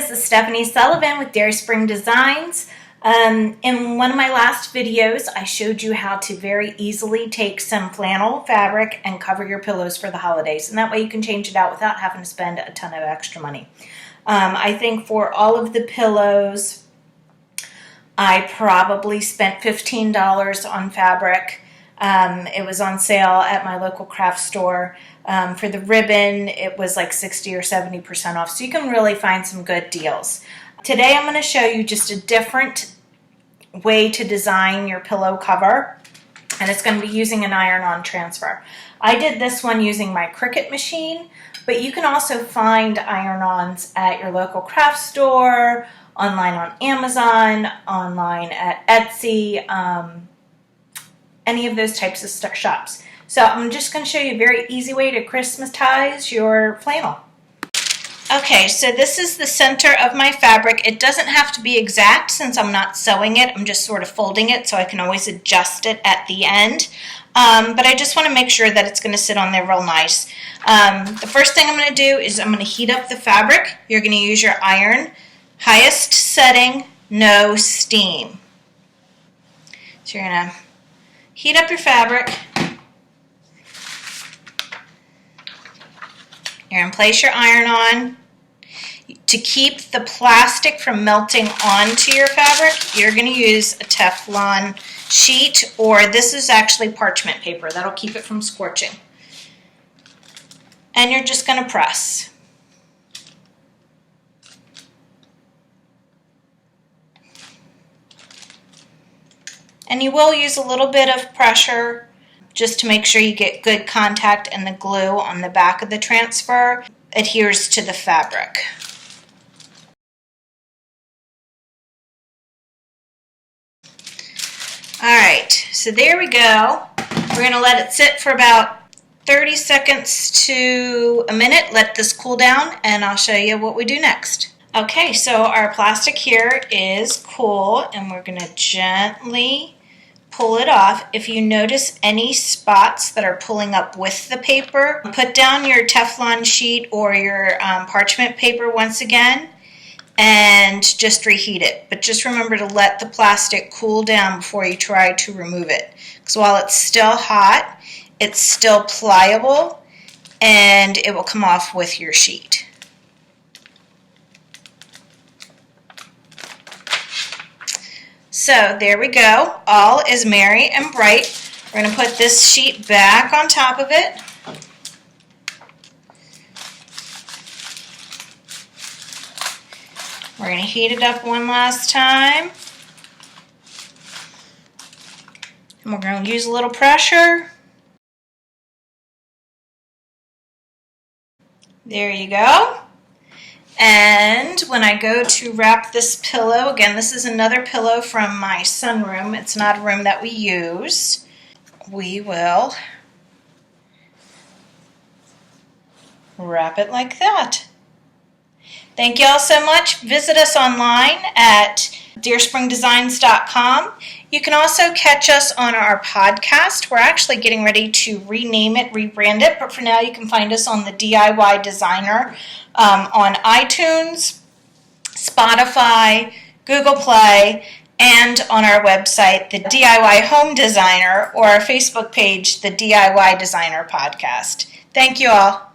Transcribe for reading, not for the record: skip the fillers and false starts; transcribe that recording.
this is Stephanie Sullivan with Dairy Spring Designs. In one of my last videos, I showed you how to very easily take some flannel fabric and cover your pillows for the holidays. And that way you can change it out without having to spend a ton of extra money. I think for all of the pillows, I probably spent $15 on fabric. It was on sale at my local craft store. For the ribbon, it was like 60 or 70% off, so you can really find some good deals. Today I'm going to show you just a different way to design your pillow cover, and it's going to be using an iron-on transfer. I did this one using my Cricut machine, but you can also find iron-ons at your local craft store, online on Amazon, online at Etsy, any of those types of shops. So I'm just going to show you a very easy way to Christmasize your flannel. Okay, so this is the center of my fabric. It doesn't have to be exact since I'm not sewing it. I'm just sort of folding it so I can always adjust it at the end. But I just want to make sure that it's going to sit on there real nice. The first thing I'm going to do is I'm going to heat up the fabric. You're going to use your iron, highest setting, no steam. So you're going to heat up your fabric. You're going to place your iron on. To keep the plastic from melting onto your fabric, you're going to use a Teflon sheet, or this is actually parchment paper. That'll keep it from scorching. And you're just going to press. And you will use a little bit of pressure just to make sure you get good contact and the glue on the back of the transfer adheres to the fabric. Alright, so there we go. We're going to let it sit for about 30 seconds to a minute. Let this cool down and I'll show you what we do next. Okay, so our plastic here is cool and we're going to gently pull it off. If you notice any spots that are pulling up with the paper, put down your Teflon sheet or your parchment paper once again and just reheat it. But just remember to let the plastic cool down before you try to remove it. Because while it's still hot, it's still pliable and it will come off with your sheet. So there we go. All is merry and bright. We're going to put this sheet back on top of it. We're going to heat it up one last time. And we're going to use a little pressure. There you go. And when I go to wrap this pillow, again, this is another pillow from my sunroom. It's not a room that we use. We will wrap it like that. Thank you all so much. Visit us online at dearspringdesigns.com. You can also catch us on our podcast. We're actually getting ready to rename it, rebrand it, but for now you can find us on the DIY Designer on iTunes, Spotify, Google Play, and on our website, the DIY Home Designer, or our Facebook page, the DIY Designer Podcast. Thank you all.